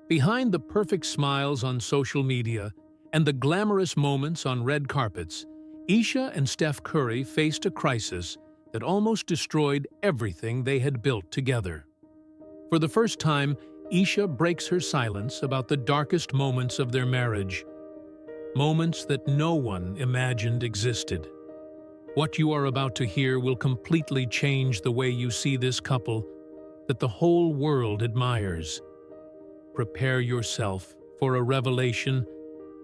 Behind the perfect smiles on social media and the glamorous moments on red carpets, Ayesha and Steph Curry faced a crisis that almost destroyed everything they had built together. For the first time, Ayesha breaks her silence about the darkest moments of their marriage, moments that no one imagined existed. What you are about to hear will completely change the way you see this couple that the whole world admires. Prepare yourself for a revelation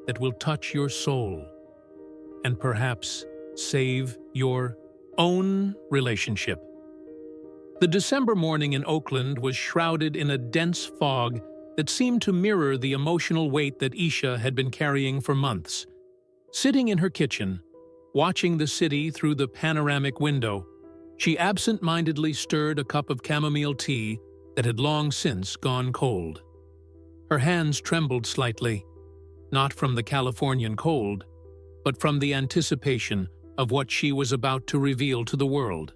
that will touch your soul and perhaps save your own relationship. The December morning in Oakland was shrouded in a dense fog that seemed to mirror the emotional weight that Ayesha had been carrying for months. Sitting in her kitchen, watching the city through the panoramic window, she absent-mindedly stirred a cup of chamomile tea that had long since gone cold. Her hands trembled slightly, not from the Californian cold, but from the anticipation of what she was about to reveal to the world.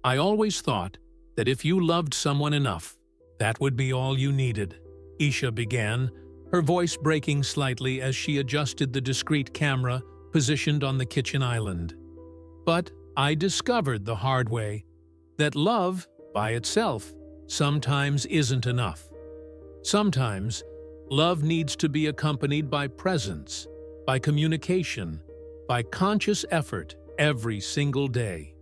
I always thought that if you loved someone enough, that would be all you needed, Ayesha began, her voice breaking slightly as she adjusted the discreet camera positioned on the kitchen island. But I discovered the hard way that love, by itself, sometimes isn't enough. Sometimes, love needs to be accompanied by presence, by communication, by conscious effort every single day.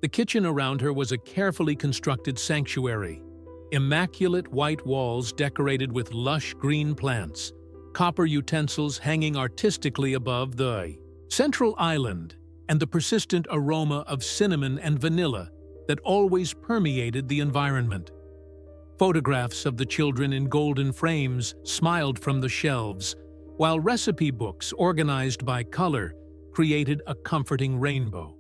The kitchen around her was a carefully constructed sanctuary, immaculate white walls decorated with lush green plants, copper utensils hanging artistically above the central island, and the persistent aroma of cinnamon and vanilla that always permeated the environment. Photographs of the children in golden frames smiled from the shelves, while recipe books organized by color created a comforting rainbow.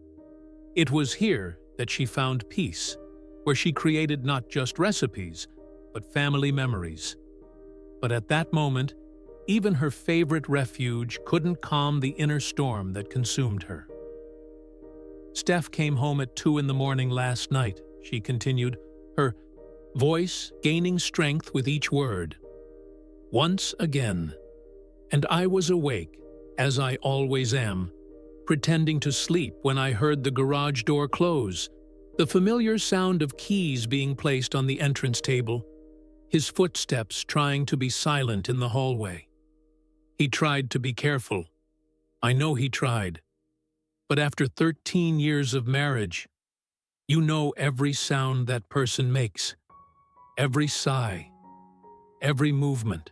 It was here that she found peace, where she created not just recipes, but family memories. But at that moment, even her favorite refuge couldn't calm the inner storm that consumed her. Steph came home at 2 a.m. last night, she continued, her voice gaining strength with each word. Once again. And I was awake, as I always am, pretending to sleep when I heard the garage door close, the familiar sound of keys being placed on the entrance table, his footsteps trying to be silent in the hallway. He tried to be careful. I know he tried. But after 13 years of marriage, you know every sound that person makes, every sigh, every movement.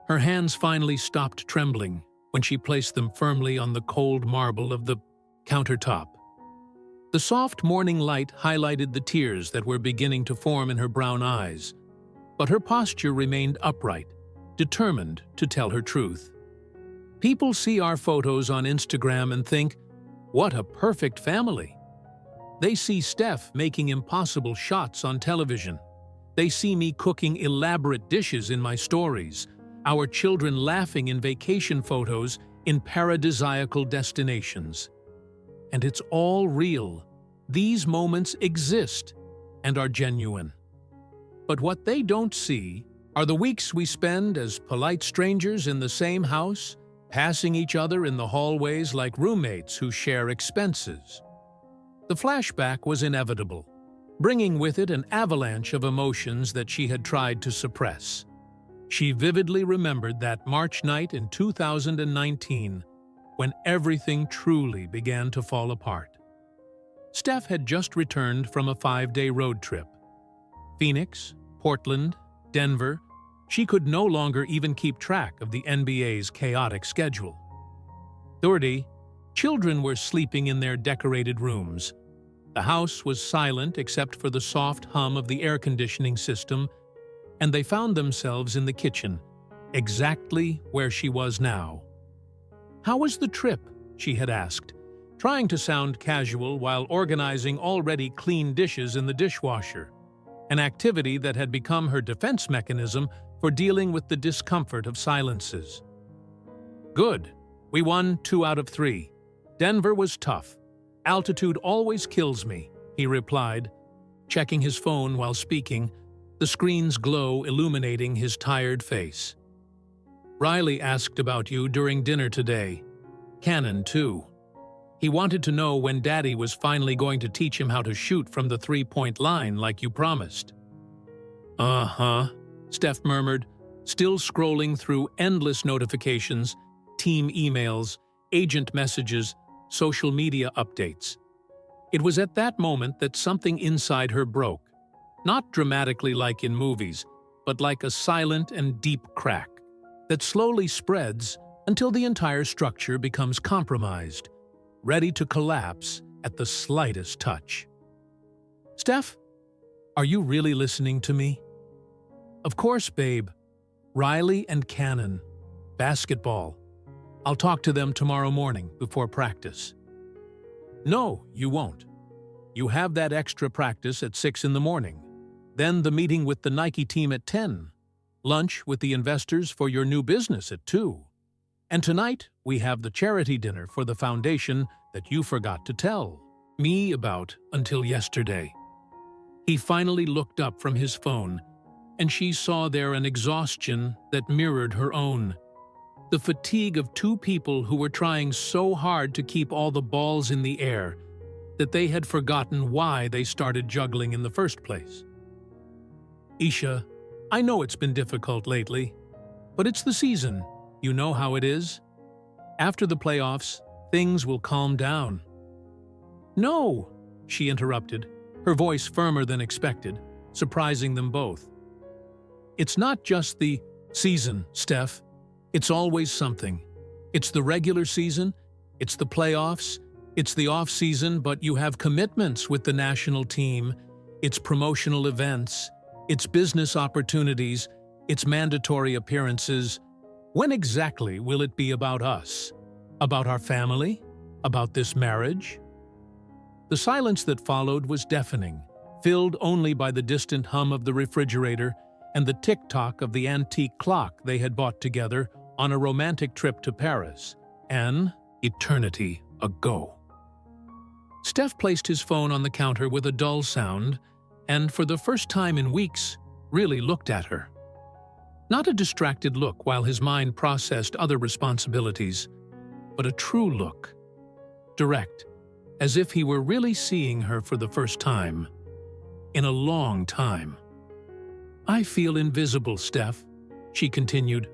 Her hands finally stopped trembling when she placed them firmly on the cold marble of the countertop. The soft morning light highlighted the tears that were beginning to form in her brown eyes, but her posture remained upright, determined to tell her truth. People see our photos on Instagram and think, what a perfect family. They see Steph making impossible shots on television. They see me cooking elaborate dishes in my stories, our children laughing in vacation photos in paradisiacal destinations. And it's all real. These moments exist and are genuine. But what they don't see are the weeks we spend as polite strangers in the same house, passing each other in the hallways like roommates who share expenses. The flashback was inevitable, bringing with it an avalanche of emotions that she had tried to suppress. She vividly remembered that March night in 2019, when everything truly began to fall apart. Steph had just returned from a 5-day road trip. Phoenix, Portland, Denver. She could no longer even keep track of the NBA's chaotic schedule. 30. Children were sleeping in their decorated rooms. The house was silent except for the soft hum of the air conditioning system, and they found themselves in the kitchen, exactly where she was now. "How was the trip?" she had asked, trying to sound casual while organizing already clean dishes in the dishwasher, an activity that had become her defense mechanism for dealing with the discomfort of silences. "Good. We won 2 out of 3. Denver was tough. Altitude always kills me," he replied, checking his phone while speaking, the screen's glow illuminating his tired face. "Riley asked about you during dinner today. Cannon, too. He wanted to know when Daddy was finally going to teach him how to shoot from the three-point line like you promised." "Uh-huh," Steph murmured, still scrolling through endless notifications, team emails, agent messages, social media updates. It was at that moment that something inside her broke, not dramatically like in movies, but like a silent and deep crack that slowly spreads until the entire structure becomes compromised, ready to collapse at the slightest touch. "Steph, are you really listening to me?" "Of course, babe. Riley and Cannon. Basketball. I'll talk to them tomorrow morning before practice." "No, you won't. You have that extra practice at 6 in the morning. Then the meeting with the Nike team at 10. Lunch with the investors for your new business at 2. And tonight, we have the charity dinner for the foundation that you forgot to tell me about until yesterday." He finally looked up from his phone, and she saw there an exhaustion that mirrored her own. The fatigue of two people who were trying so hard to keep all the balls in the air that they had forgotten why they started juggling in the first place. "Ayesha, I know it's been difficult lately, but it's the season. You know how it is. After the playoffs, things will calm down." "No," she interrupted, her voice firmer than expected, surprising them both. "It's not just the season, Steph. It's always something. It's the regular season, it's the playoffs, it's the off-season, but you have commitments with the national team, it's promotional events, it's business opportunities, it's mandatory appearances. When exactly will it be about us? About our family? About this marriage?" The silence that followed was deafening, filled only by the distant hum of the refrigerator and the tick-tock of the antique clock they had bought together on a romantic trip to Paris, an eternity ago. Steph placed his phone on the counter with a dull sound and, for the first time in weeks, really looked at her. Not a distracted look while his mind processed other responsibilities, but a true look, direct, as if he were really seeing her for the first time, in a long time. "I feel invisible, Steph," she continued,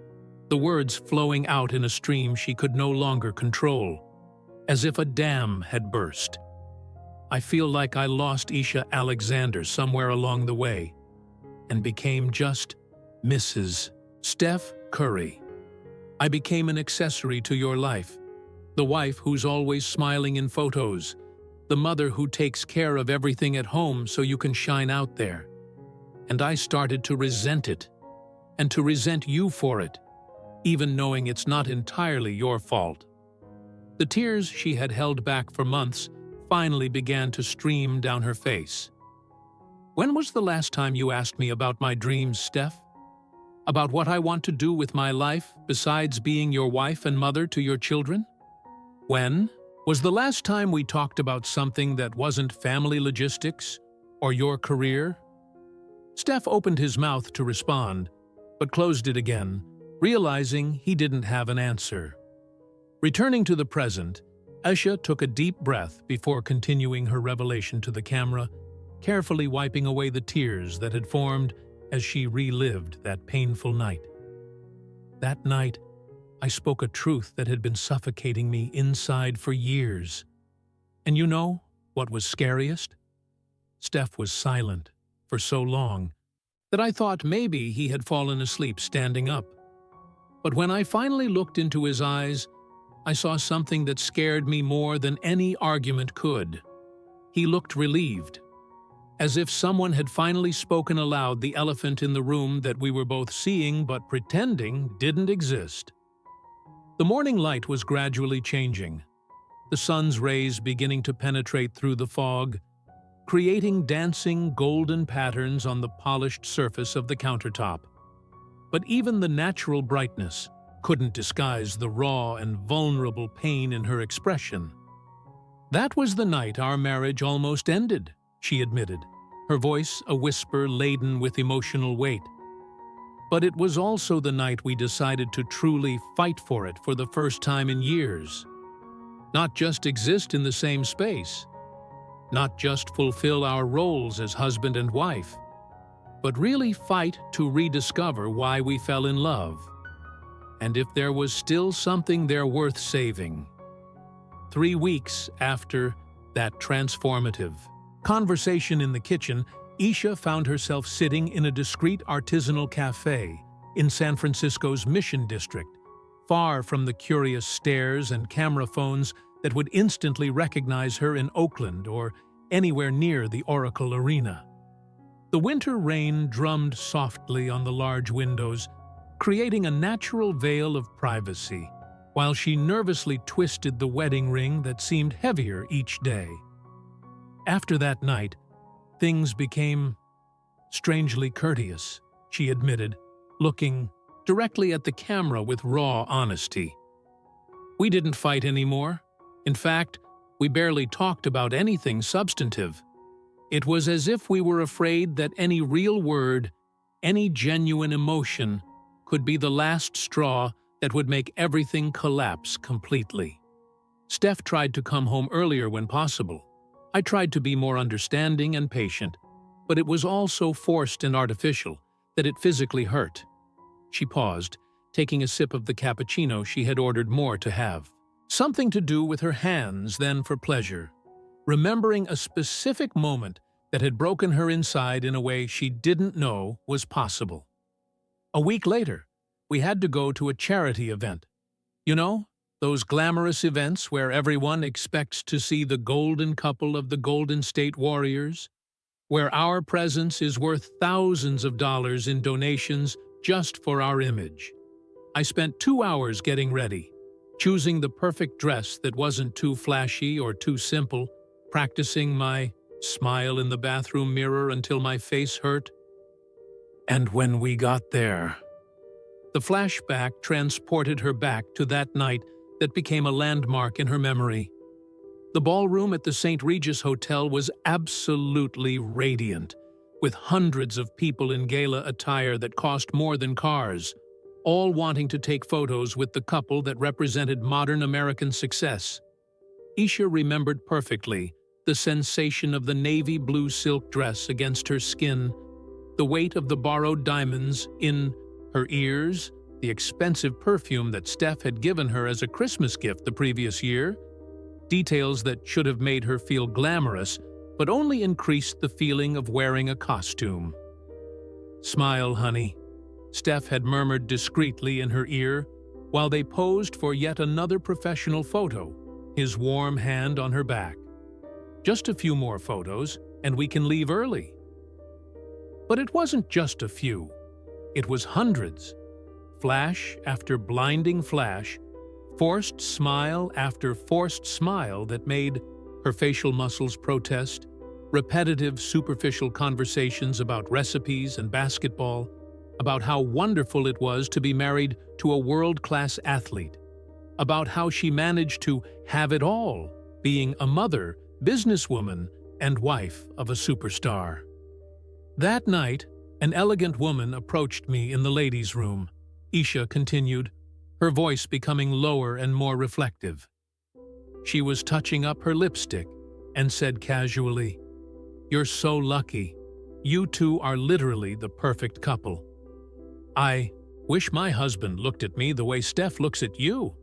the words flowing out in a stream she could no longer control, as if a dam had burst. "I feel like I lost Ayesha Alexander somewhere along the way and became just Mrs. Steph Curry. I became an accessory to your life, the wife who's always smiling in photos, the mother who takes care of everything at home so you can shine out there. And I started to resent it, and to resent you for it, even knowing it's not entirely your fault." The tears she had held back for months finally began to stream down her face. "When was the last time you asked me about my dreams, Steph? About what I want to do with my life besides being your wife and mother to your children? When was the last time we talked about something that wasn't family logistics or your career?" Steph opened his mouth to respond, but closed it again, realizing he didn't have an answer. Returning to the present, Ayesha took a deep breath before continuing her revelation to the camera, carefully wiping away the tears that had formed as she relived that painful night. "That night, I spoke a truth that had been suffocating me inside for years. And you know what was scariest? Steph was silent for so long that I thought maybe he had fallen asleep standing up. But when I finally looked into his eyes, I saw something that scared me more than any argument could. He looked relieved, as if someone had finally spoken aloud the elephant in the room that we were both seeing but pretending didn't exist. The morning light was gradually changing, the sun's rays beginning to penetrate through the fog, creating dancing golden patterns on the polished surface of the countertop. But even the natural brightness couldn't disguise the raw and vulnerable pain in her expression. "That was the night our marriage almost ended," she admitted, her voice a whisper laden with emotional weight. But it was also the night we decided to truly fight for it for the first time in years. Not just exist in the same space, not just fulfill our roles as husband and wife, but really fight to rediscover why we fell in love, and if there was still something there worth saving. 3 weeks after that transformative conversation in the kitchen, Ayesha found herself sitting in a discreet artisanal cafe in San Francisco's Mission District, far from the curious stares and camera phones that would instantly recognize her in Oakland or anywhere near the Oracle Arena. The winter rain drummed softly on the large windows, creating a natural veil of privacy, while she nervously twisted the wedding ring that seemed heavier each day. After that night, things became strangely courteous, she admitted, looking directly at the camera with raw honesty. We didn't fight anymore. In fact, we barely talked about anything substantive. It was as if we were afraid that any real word, any genuine emotion, could be the last straw that would make everything collapse completely. Steph tried to come home earlier when possible. I tried to be more understanding and patient, but it was all so forced and artificial that it physically hurt. She paused, taking a sip of the cappuccino she had ordered more to have. Something to do with her hands than for pleasure, remembering a specific moment that had broken her inside in a way she didn't know was possible. A week later, we had to go to a charity event. You know, those glamorous events where everyone expects to see the golden couple of the Golden State Warriors, where our presence is worth thousands of dollars in donations just for our image. I spent 2 hours getting ready, choosing the perfect dress that wasn't too flashy or too simple, practicing my smile in the bathroom mirror until my face hurt. And when we got there, the flashback transported her back to that night that became a landmark in her memory. The ballroom at the St. Regis Hotel was absolutely radiant, with hundreds of people in gala attire that cost more than cars, all wanting to take photos with the couple that represented modern American success. Ayesha remembered perfectly the sensation of the navy blue silk dress against her skin, the weight of the borrowed diamonds in her ears, the expensive perfume that Steph had given her as a Christmas gift the previous year, details that should have made her feel glamorous but only increased the feeling of wearing a costume. "Smile, honey," Steph had murmured discreetly in her ear while they posed for yet another professional photo, his warm hand on her back. "Just a few more photos, and we can leave early." But it wasn't just a few. It was hundreds. Flash after blinding flash, forced smile after forced smile that made her facial muscles protest, repetitive superficial conversations about recipes and basketball, about how wonderful it was to be married to a world-class athlete, about how she managed to have it all, being a mother, businesswoman, and wife of a superstar. That night, an elegant woman approached me in the ladies' room, Ayesha continued, her voice becoming lower and more reflective. She was touching up her lipstick and said casually, "You're so lucky. You two are literally the perfect couple. I wish my husband looked at me the way Steph looks at you."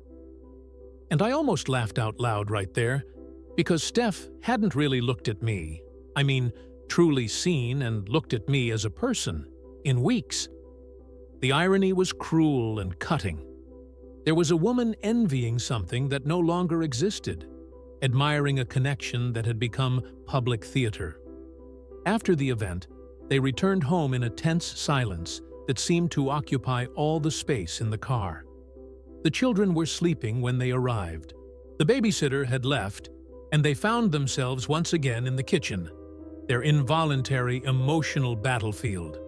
And I almost laughed out loud right there, because Steph hadn't really looked at me. I mean, truly seen and looked at me as a person, in weeks. The irony was cruel and cutting. There was a woman envying something that no longer existed, admiring a connection that had become public theater. After the event, they returned home in a tense silence that seemed to occupy all the space in the car. The children were sleeping when they arrived. The babysitter had left, and they found themselves once again in the kitchen, their involuntary emotional battlefield.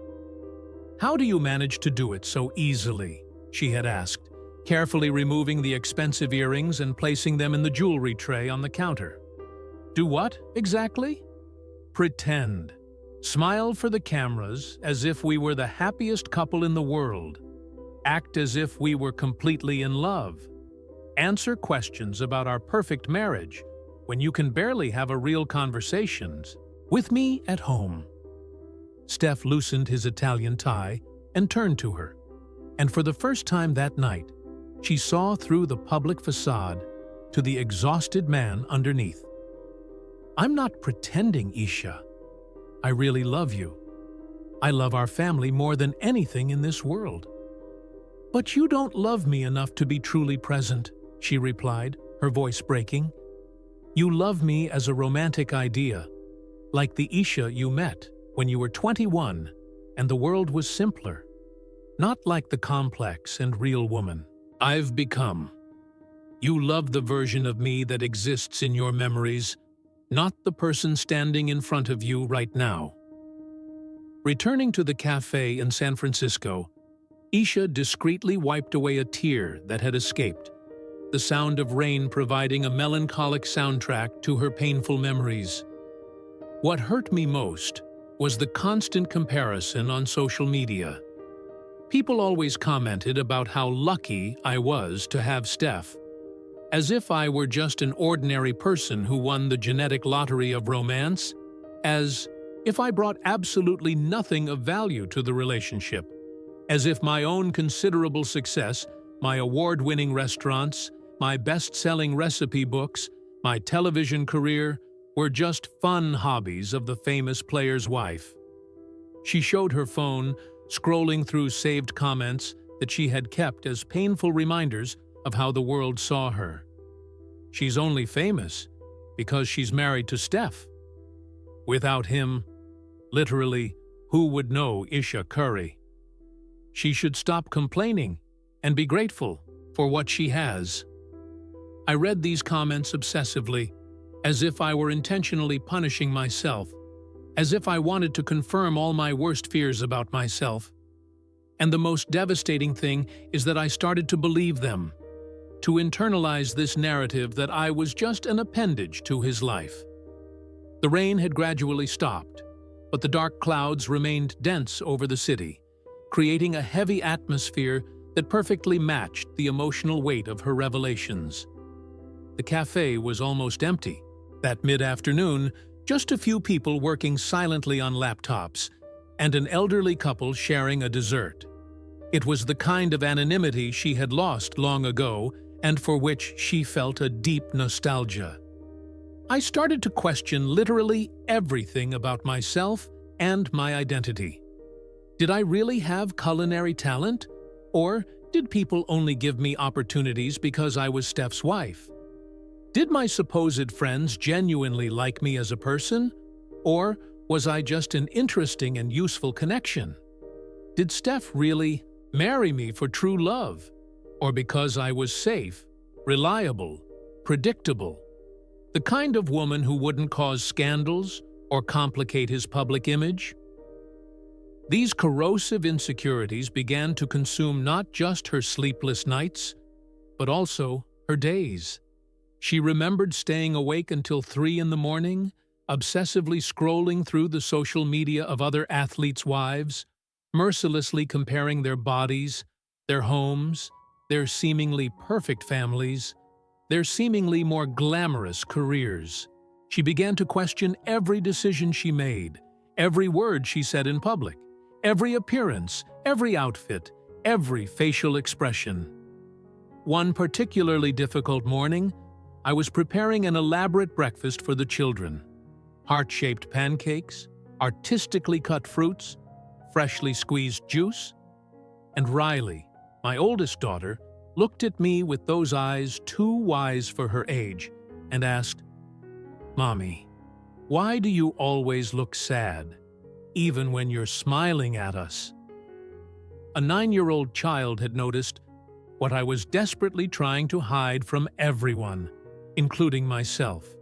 "How do you manage to do it so easily?" she had asked, carefully removing the expensive earrings and placing them in the jewelry tray on the counter. "Do what, exactly?" "Pretend," Smile for the cameras as if we were the happiest couple in the world. Act as if we were completely in love. Answer questions about our perfect marriage when you can barely have a real conversations. With me at home. Steph loosened his Italian tie and turned to her. And for the first time that night, she saw through the public facade to the exhausted man underneath. I'm not pretending, Ayesha. I really love you. I love our family more than anything in this world. But you don't love me enough to be truly present, she replied, her voice breaking. You love me as a romantic idea, like the Ayesha you met when you were 21 and the world was simpler, not like the complex and real woman I've become. You love the version of me that exists in your memories, not the person standing in front of you right now. Returning to the cafe in San Francisco, Ayesha discreetly wiped away a tear that had escaped, the sound of rain providing a melancholic soundtrack to her painful memories. What hurt me most was the constant comparison on social media. People always commented about how lucky I was to have Steph, as if I were just an ordinary person who won the genetic lottery of romance, as if I brought absolutely nothing of value to the relationship, as if my own considerable success, my award-winning restaurants, my best-selling recipe books, my television career, were just fun hobbies of the famous player's wife. She showed her phone, scrolling through saved comments that she had kept as painful reminders of how the world saw her. She's only famous because she's married to Steph. Without him, literally, who would know Ayesha Curry? She should stop complaining and be grateful for what she has. I read these comments obsessively, as if I were intentionally punishing myself, as if I wanted to confirm all my worst fears about myself. And the most devastating thing is that I started to believe them, to internalize this narrative that I was just an appendage to his life. The rain had gradually stopped, but the dark clouds remained dense over the city, creating a heavy atmosphere that perfectly matched the emotional weight of her revelations. The cafe was almost empty. That mid-afternoon, just a few people working silently on laptops, and an elderly couple sharing a dessert. It was the kind of anonymity she had lost long ago and for which she felt a deep nostalgia. I started to question literally everything about myself and my identity. Did I really have culinary talent? Or did people only give me opportunities because I was Steph's wife? Did my supposed friends genuinely like me as a person? Or was I just an interesting and useful connection? Did Steph really marry me for true love? Or because I was safe, reliable, predictable? The kind of woman who wouldn't cause scandals or complicate his public image? These corrosive insecurities began to consume not just her sleepless nights, but also her days. She remembered staying awake until 3 in the morning, obsessively scrolling through the social media of other athletes' wives, mercilessly comparing their bodies, their homes, their seemingly perfect families, their seemingly more glamorous careers. She began to question every decision she made, every word she said in public, every appearance, every outfit, every facial expression. One particularly difficult morning, I was preparing an elaborate breakfast for the children. Heart-shaped pancakes, artistically cut fruits, freshly squeezed juice. And Riley, my oldest daughter, looked at me with those eyes too wise for her age and asked, "Mommy, why do you always look sad, even when you're smiling at us?" A 9-year-old child had noticed what I was desperately trying to hide from everyone, including myself.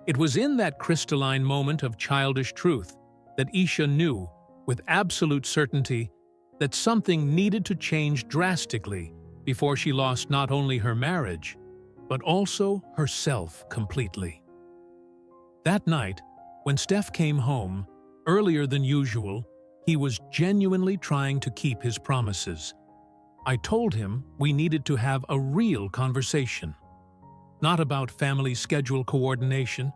It was in that crystalline moment of childish truth that Ayesha knew, with absolute certainty, that something needed to change drastically before she lost not only her marriage, but also herself completely. That night, when Steph came home, Earlier than usual, he was genuinely trying to keep his promises. I told him we needed to have a real conversation. Not about family schedule coordination,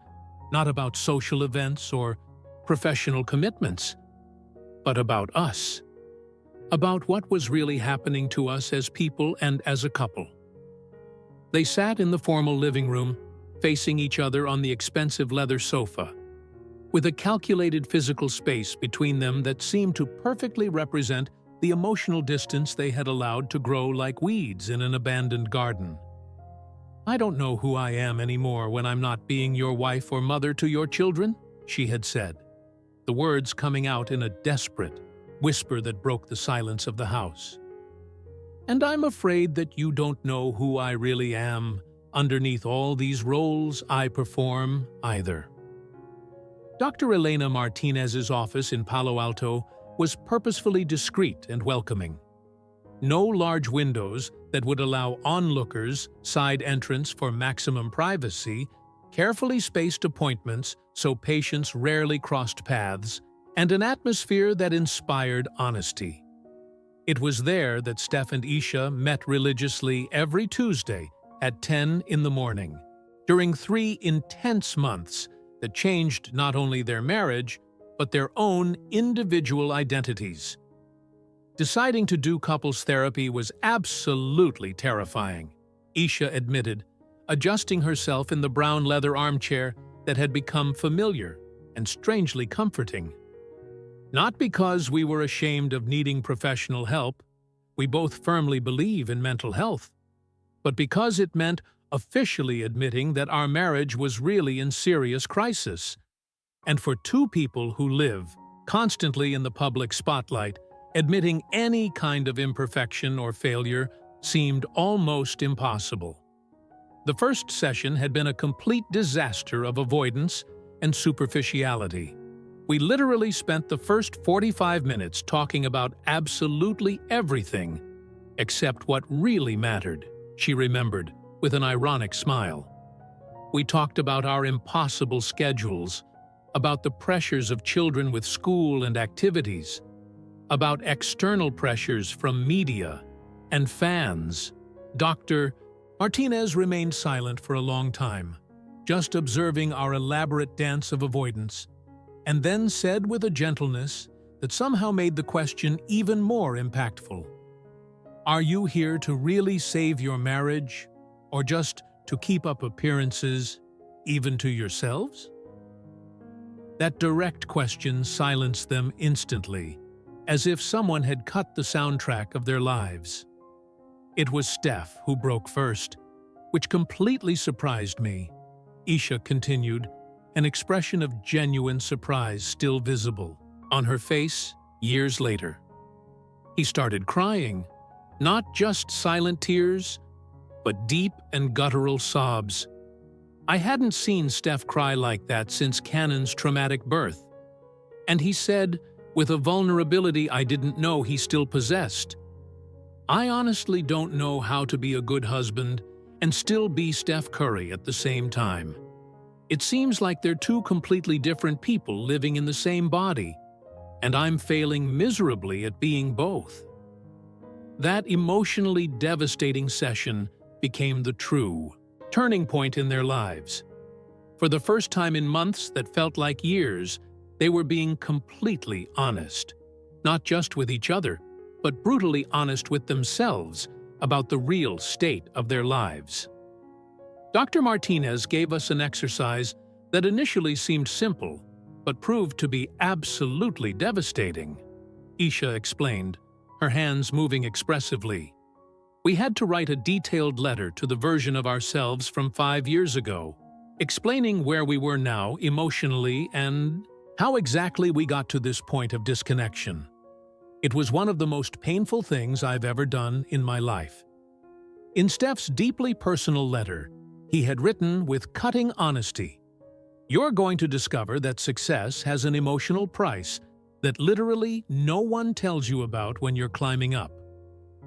not about social events or professional commitments, but about us. About what was really happening to us as people and as a couple. They sat in the formal living room, facing each other on the expensive leather sofa, with a calculated physical space between them that seemed to perfectly represent the emotional distance they had allowed to grow like weeds in an abandoned garden. "I don't know who I am anymore when I'm not being your wife or mother to your children," she had said, the words coming out in a desperate whisper that broke the silence of the house. "And I'm afraid that you don't know who I really am underneath all these roles I perform either." Dr. Elena Martinez's office in Palo Alto was purposefully discreet and welcoming. No large windows that would allow onlookers side entrance for maximum privacy, carefully spaced appointments so patients rarely crossed paths, and an atmosphere that inspired honesty. It was there that Steph and Ayesha met religiously every Tuesday at 10 in the morning, during 3 intense months that changed not only their marriage, but their own individual identities. Deciding to do couples therapy was absolutely terrifying, Ayesha admitted, adjusting herself in the brown leather armchair that had become familiar and strangely comforting. Not because we were ashamed of needing professional help, we both firmly believe in mental health, but because it meant officially admitting that our marriage was really in serious crisis. And for two people who live constantly in the public spotlight, admitting any kind of imperfection or failure seemed almost impossible. The first session had been a complete disaster of avoidance and superficiality. We literally spent the first 45 minutes talking about absolutely everything except what really mattered, she remembered, with an ironic smile. We talked about our impossible schedules, about the pressures of children with school and activities, about external pressures from media and fans. Dr. Martinez remained silent for a long time, just observing our elaborate dance of avoidance, and then said with a gentleness that somehow made the question even more impactful, "Are you here to really save your marriage, or just to keep up appearances, even to yourselves?" That direct question silenced them instantly, as if someone had cut the soundtrack of their lives. It was Steph who broke first, which completely surprised me. Ayesha continued, an expression of genuine surprise still visible on her face years later. He started crying, not just silent tears, but deep and guttural sobs. I hadn't seen Steph cry like that since Cannon's traumatic birth. And he said, with a vulnerability I didn't know he still possessed, "I honestly don't know how to be a good husband and still be Steph Curry at the same time. It seems like they're two completely different people living in the same body, and I'm failing miserably at being both." That emotionally devastating session became the true turning point in their lives. For the first time in months that felt like years, they were being completely honest, not just with each other, but brutally honest with themselves about the real state of their lives. Dr. Martinez gave us an exercise that initially seemed simple, but proved to be absolutely devastating, Ayesha explained, her hands moving expressively. We had to write a detailed letter to the version of ourselves from 5 years ago, explaining where we were now emotionally and how exactly we got to this point of disconnection. It was one of the most painful things I've ever done in my life. In Steph's deeply personal letter, he had written with cutting honesty, "You're going to discover that success has an emotional price that literally no one tells you about when you're climbing up.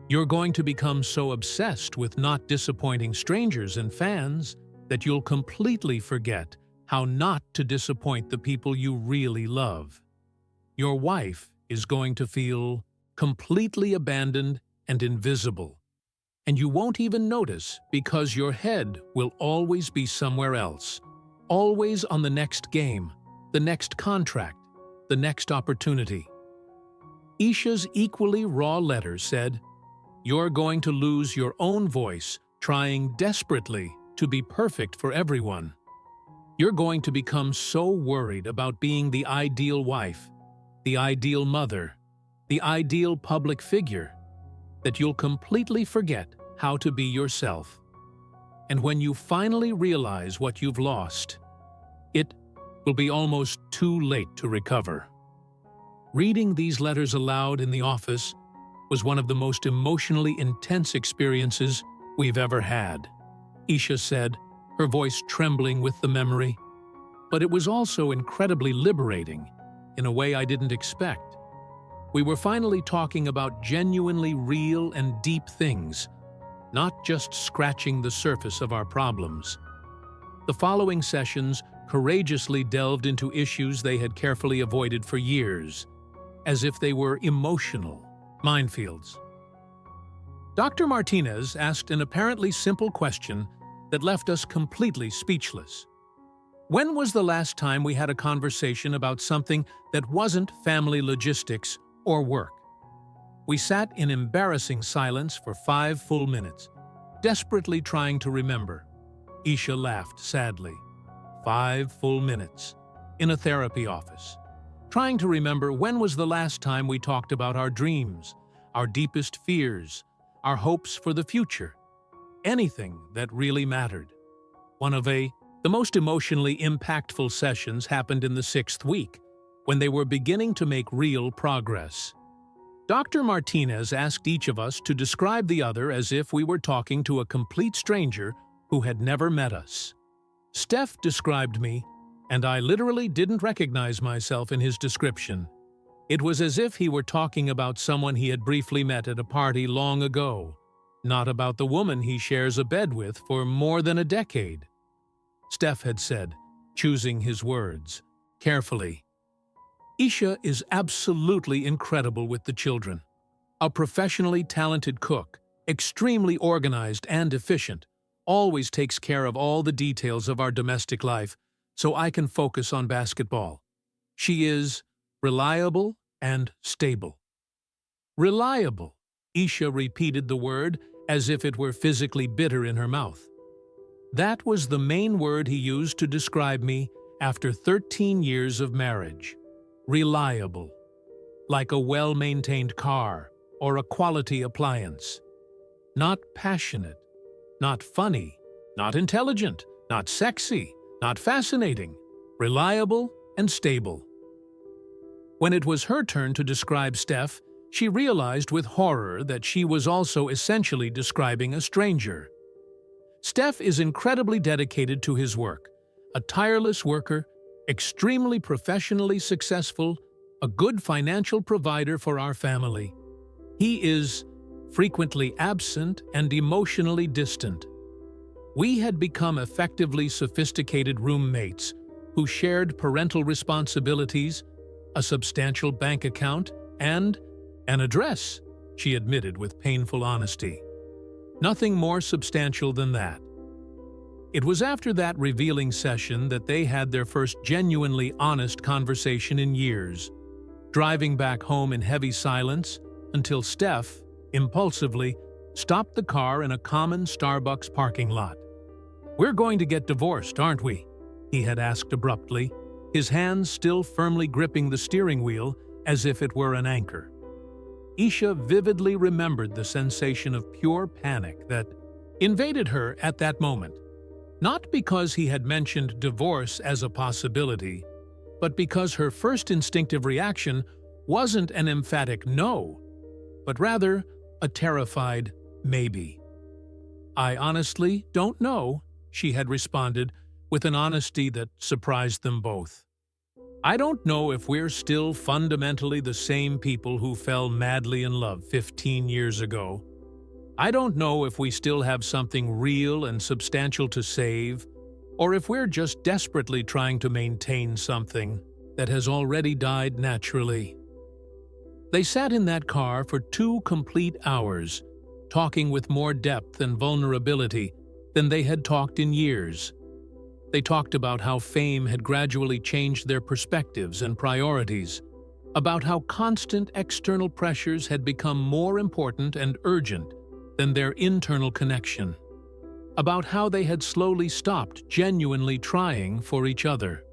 You're going to become so obsessed with not disappointing strangers and fans that you'll completely forget how not to disappoint the people you really love." your wife is going to feel completely abandoned and invisible. And you won't even notice because your head will always be somewhere else, always on the next game, the next contract, the next opportunity. Ayesha's equally raw letter said, "You're going to lose your own voice trying desperately to be perfect for everyone. You're going to become so worried about being the ideal wife, the ideal mother, the ideal public figure, that you'll completely forget how to be yourself. And when you finally realize what you've lost, it will be almost too late to recover." Reading these letters aloud in the office was one of the most emotionally intense experiences we've ever had, Ayesha said, her voice trembling with the memory. But it was also incredibly liberating, in a way I didn't expect. We were finally talking about genuinely real and deep things, not just scratching the surface of our problems. The following sessions courageously delved into issues they had carefully avoided for years, as if they were emotional minefields. Dr. Martinez asked an apparently simple question that left us completely speechless. When was the last time we had a conversation about something that wasn't family logistics or work? We sat in embarrassing silence for 5 full minutes, desperately trying to remember. Ayesha laughed sadly. 5 full minutes, in a therapy office, trying to remember when was the last time we talked about our dreams, our deepest fears, our hopes for the future, anything that really mattered. The most emotionally impactful sessions happened in the 6th week, when they were beginning to make real progress. Dr. Martinez asked each of us to describe the other as if we were talking to a complete stranger who had never met us. Steph described me, and I literally didn't recognize myself in his description. It was as if he were talking about someone he had briefly met at a party long ago, not about the woman he shares a bed with for more than a decade. Steph had said, choosing his words carefully, "Ayesha is absolutely incredible with the children. A professionally talented cook, extremely organized and efficient, always takes care of all the details of our domestic life, so I can focus on basketball. She is reliable and stable." Reliable. Ayesha repeated the word as if it were physically bitter in her mouth. That was the main word he used to describe me after 13 years of marriage. Reliable. Like a well-maintained car or a quality appliance. Not passionate, not funny, not intelligent, not sexy, not fascinating. Reliable and stable. When it was her turn to describe Steph, she realized with horror that she was also essentially describing a stranger. Steph is incredibly dedicated to his work, a tireless worker, extremely professionally successful, a good financial provider for our family. He is frequently absent and emotionally distant. We had become effectively sophisticated roommates who shared parental responsibilities, a substantial bank account, and an address, she admitted with painful honesty. Nothing more substantial than that. It was after that revealing session that they had their first genuinely honest conversation in years, driving back home in heavy silence until Steph, impulsively, stopped the car in a common Starbucks parking lot. "We're going to get divorced, aren't we?" he had asked abruptly, his hands still firmly gripping the steering wheel as if it were an anchor. Ayesha vividly remembered the sensation of pure panic that invaded her at that moment, not because he had mentioned divorce as a possibility, but because her first instinctive reaction wasn't an emphatic no, but rather a terrified maybe. "I honestly don't know," she had responded with an honesty that surprised them both. "I don't know if we're still fundamentally the same people who fell madly in love 15 years ago. I don't know if we still have something real and substantial to save, or if we're just desperately trying to maintain something. that has already died naturally. They sat in that car for 2 complete hours, talking with more depth and vulnerability than they had talked in years. They talked about how fame had gradually changed their perspectives and priorities, about how constant external pressures had become more important and urgent than their internal connection, about how they had slowly stopped genuinely trying for each other.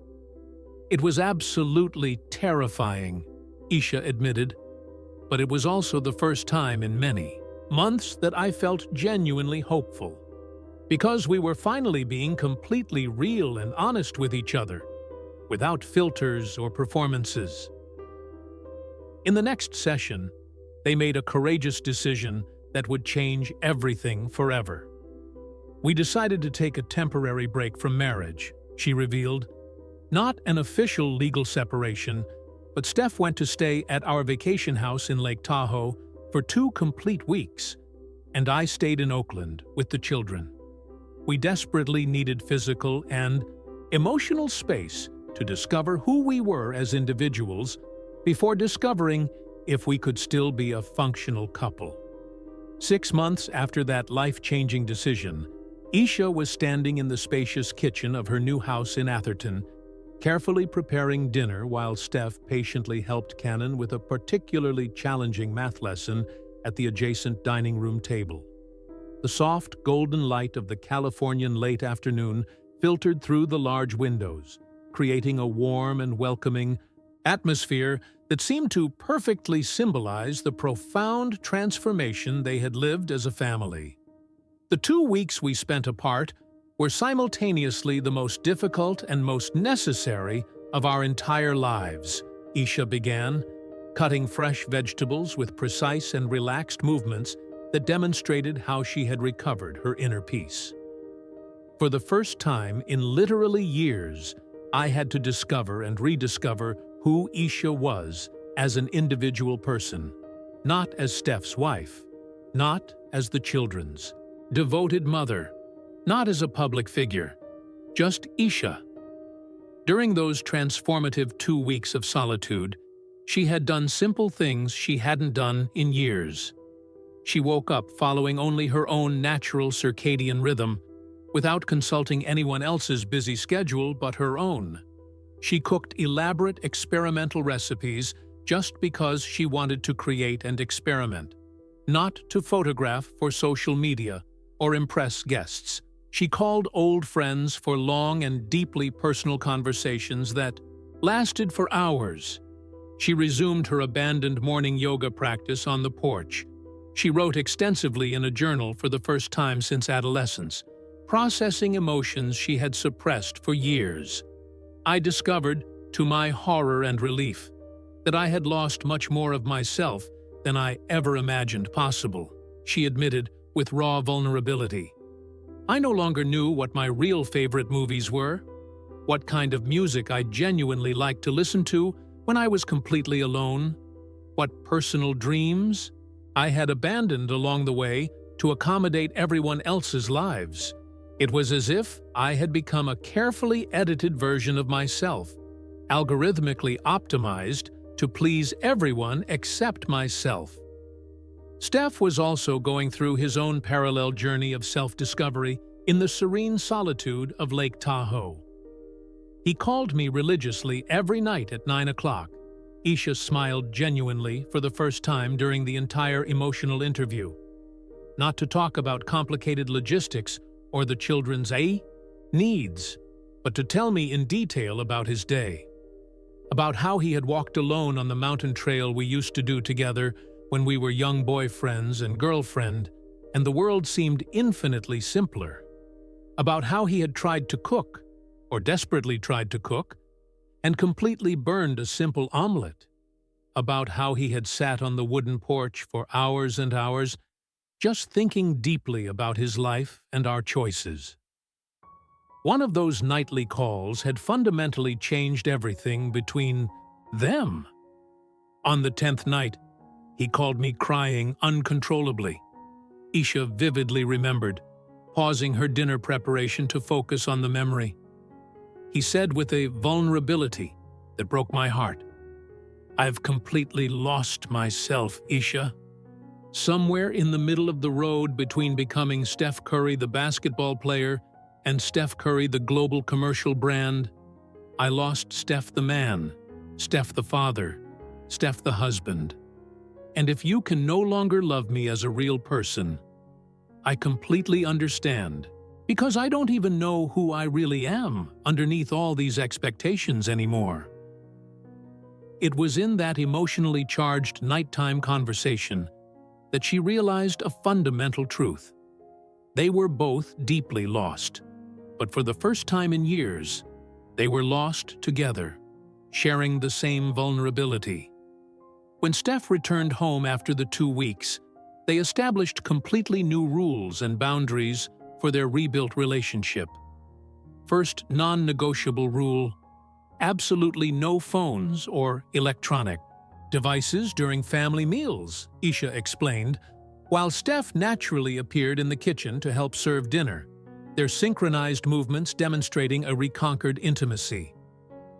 It was absolutely terrifying, Ayesha admitted, but it was also the first time in many months that I felt genuinely hopeful, because we were finally being completely real and honest with each other, without filters or performances. In the next session, they made a courageous decision that would change everything forever. We decided to take a temporary break from marriage, she revealed. Not an official legal separation, but Steph went to stay at our vacation house in Lake Tahoe for 2 complete weeks, and I stayed in Oakland with the children. We desperately needed physical and emotional space to discover who we were as individuals before discovering if we could still be a functional couple. 6 months after that life-changing decision, Ayesha was standing in the spacious kitchen of her new house in Atherton, carefully preparing dinner while Steph patiently helped Cannon with a particularly challenging math lesson at the adjacent dining room table. The soft, golden light of the Californian late afternoon filtered through the large windows, creating a warm and welcoming atmosphere that seemed to perfectly symbolize the profound transformation they had lived as a family. The 2 weeks we spent apart were simultaneously the most difficult and most necessary of our entire lives, Ayesha began, cutting fresh vegetables with precise and relaxed movements that demonstrated how she had recovered her inner peace. For the first time in literally years, I had to discover and rediscover who Ayesha was as an individual person, not as Steph's wife, not as the children's devoted mother, not as a public figure, just Ayesha. During those transformative 2 weeks of solitude, she had done simple things she hadn't done in years. She woke up following only her own natural circadian rhythm, without consulting anyone else's busy schedule but her own. She cooked elaborate experimental recipes just because she wanted to create and experiment, not to photograph for social media or impress guests. She called old friends for long and deeply personal conversations that lasted for hours. She resumed her abandoned morning yoga practice on the porch. She wrote extensively in a journal for the first time since adolescence, processing emotions she had suppressed for years. I discovered, to my horror and relief, that I had lost much more of myself than I ever imagined possible, she admitted with raw vulnerability. I no longer knew what my real favorite movies were, what kind of music I genuinely liked to listen to when I was completely alone, what personal dreams I had abandoned along the way to accommodate everyone else's lives. It was as if I had become a carefully edited version of myself, algorithmically optimized to please everyone except myself. Steph was also going through his own parallel journey of self-discovery in the serene solitude of Lake Tahoe. He called me religiously every night at 9 o'clock. Ayesha smiled genuinely for the first time during the entire emotional interview. Not to talk about complicated logistics or the children's needs, but to tell me in detail about his day. About how he had walked alone on the mountain trail we used to do together when we were young boyfriends and girlfriend, and the world seemed infinitely simpler. About how he had tried to cook, or desperately tried to cook, and completely burned a simple omelet. About how he had sat on the wooden porch for hours and hours, just thinking deeply about his life and our choices. One of those nightly calls had fundamentally changed everything between them. On the 10th night, he called me crying uncontrollably. Ayesha vividly remembered, pausing her dinner preparation to focus on the memory. He said with a vulnerability that broke my heart. I've completely lost myself, Ayesha. Somewhere in the middle of the road between becoming Steph Curry, the basketball player, and Steph Curry, the global commercial brand, I lost Steph the man, Steph the father, Steph the husband. And if you can no longer love me as a real person, I completely understand, because I don't even know who I really am underneath all these expectations anymore. It was in that emotionally charged nighttime conversation that she realized a fundamental truth. They were both deeply lost, but for the first time in years, they were lost together, sharing the same vulnerability. When Steph returned home after the 2 weeks, they established completely new rules and boundaries for their rebuilt relationship. First non-negotiable rule: absolutely no phones or electronic devices during family meals, Ayesha explained, while Steph naturally appeared in the kitchen to help serve dinner, their synchronized movements demonstrating a reconquered intimacy.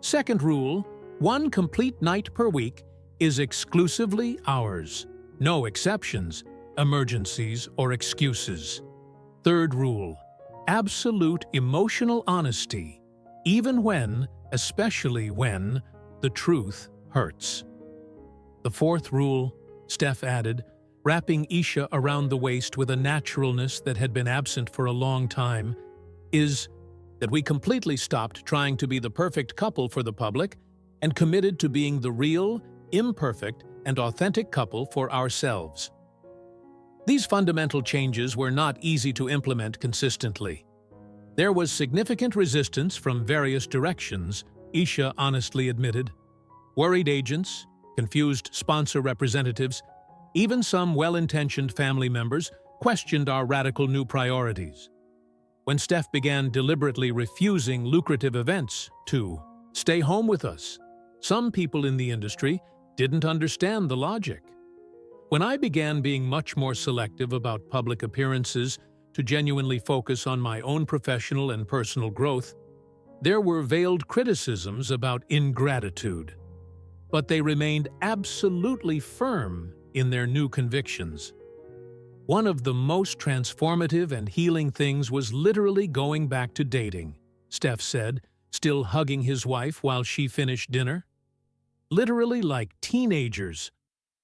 Second rule: one complete night per week is exclusively ours. No exceptions, emergencies, or excuses. Third rule: absolute emotional honesty, even when, especially when, the truth hurts. The fourth rule, Steph added, wrapping Ayesha around the waist with a naturalness that had been absent for a long time, is that we completely stopped trying to be the perfect couple for the public and committed to being the real, imperfect, and authentic couple for ourselves. These fundamental changes were not easy to implement consistently. There was significant resistance from various directions, Ayesha honestly admitted. Worried agents, confused sponsor representatives, even some well-intentioned family members questioned our radical new priorities. When Steph began deliberately refusing lucrative events to stay home with us, some people in the industry didn't understand the logic. When I began being much more selective about public appearances to genuinely focus on my own professional and personal growth, there were veiled criticisms about ingratitude. But they remained absolutely firm in their new convictions. One of the most transformative and healing things was literally going back to dating, Steph said, still hugging his wife while she finished dinner. Literally like teenagers,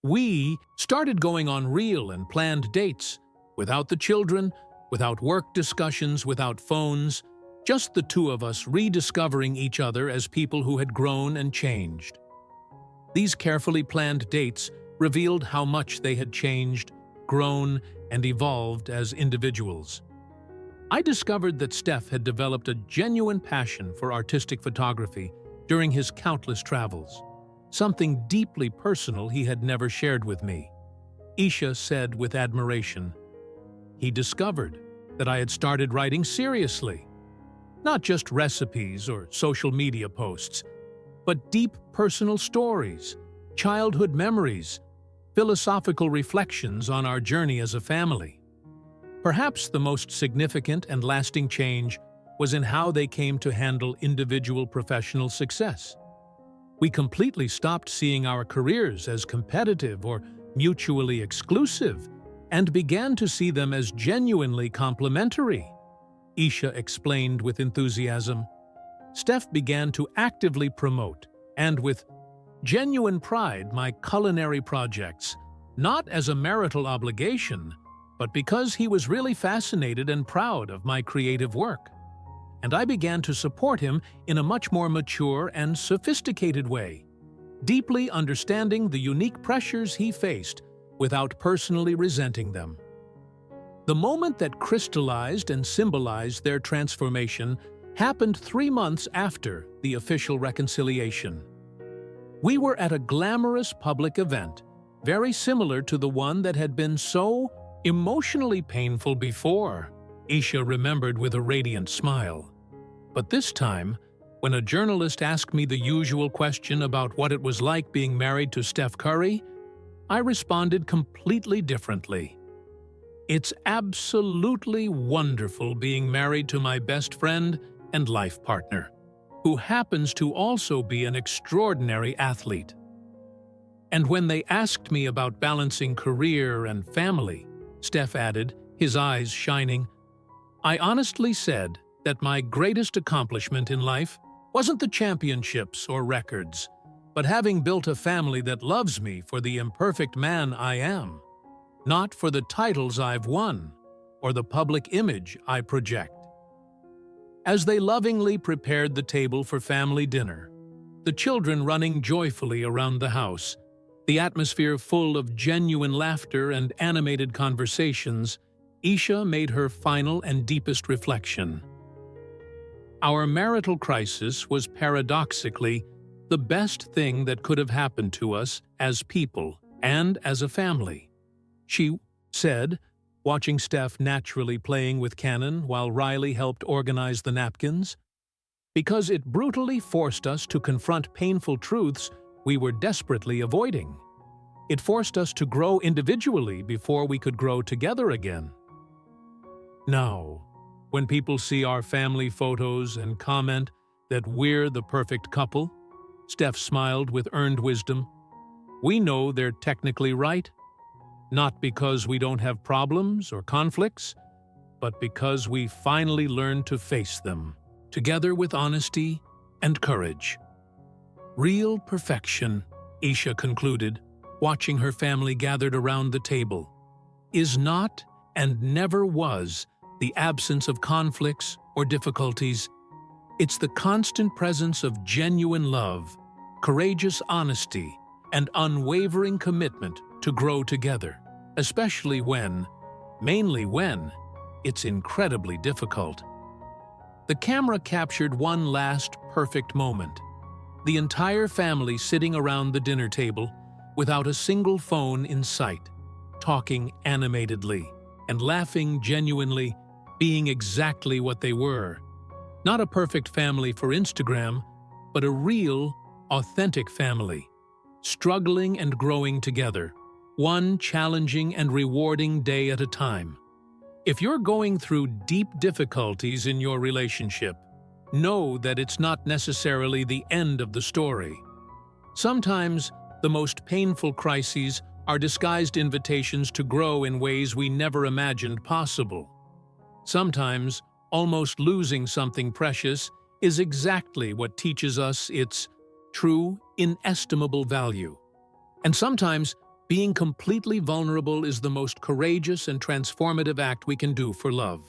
we started going on real and planned dates, without the children, without work discussions, without phones, just the two of us rediscovering each other as people who had grown and changed. These carefully planned dates revealed how much they had changed, grown, and evolved as individuals. I discovered that Steph had developed a genuine passion for artistic photography during his countless travels, something deeply personal he had never shared with me. Ayesha said with admiration, "He discovered that I had started writing seriously. Not just recipes or social media posts, but deep personal stories, childhood memories, philosophical reflections on our journey as a family." Perhaps the most significant and lasting change was in how they came to handle individual professional success. We completely stopped seeing our careers as competitive or mutually exclusive and began to see them as genuinely complementary, Ayesha explained with enthusiasm. Steph began to actively promote, and with genuine pride, my culinary projects, not as a marital obligation, but because he was really fascinated and proud of my creative work. And I began to support him in a much more mature and sophisticated way, deeply understanding the unique pressures he faced without personally resenting them. The moment that crystallized and symbolized their transformation happened 3 months after the official reconciliation. We were at a glamorous public event, very similar to the one that had been so emotionally painful before, Ayesha remembered with a radiant smile. But this time, when a journalist asked me the usual question about what it was like being married to Steph Curry, I responded completely differently. "It's absolutely wonderful being married to my best friend and life partner," who happens to also be an extraordinary athlete. And when they asked me about balancing career and family, Steph added, his eyes shining, I honestly said that my greatest accomplishment in life wasn't the championships or records, but having built a family that loves me for the imperfect man I am, not for the titles I've won or the public image I project. As they lovingly prepared the table for family dinner, the children running joyfully around the house, the atmosphere full of genuine laughter and animated conversations, Ayesha made her final and deepest reflection. Our marital crisis was paradoxically the best thing that could have happened to us as people and as a family, she said, watching Steph naturally playing with Cannon while Riley helped organize the napkins, because it brutally forced us to confront painful truths we were desperately avoiding. It forced us to grow individually before we could grow together again. Now, when people see our family photos and comment that we're the perfect couple, Steph smiled with earned wisdom, we know they're technically right, not because we don't have problems or conflicts, but because we finally learned to face them, together with honesty and courage. Real perfection, Ayesha concluded, watching her family gathered around the table, is not and never was the absence of conflicts or difficulties. It's the constant presence of genuine love, courageous honesty, and unwavering commitment to grow together, especially mainly when, it's incredibly difficult. The camera captured one last perfect moment. The entire family sitting around the dinner table without a single phone in sight, talking animatedly and laughing genuinely, being exactly what they were. Not a perfect family for Instagram, but a real, authentic family, struggling and growing together, one challenging and rewarding day at a time. If you're going through deep difficulties in your relationship, know that it's not necessarily the end of the story. Sometimes, the most painful crises are disguised invitations to grow in ways we never imagined possible. Sometimes, almost losing something precious is exactly what teaches us its true, inestimable value. And sometimes, being completely vulnerable is the most courageous and transformative act we can do for love.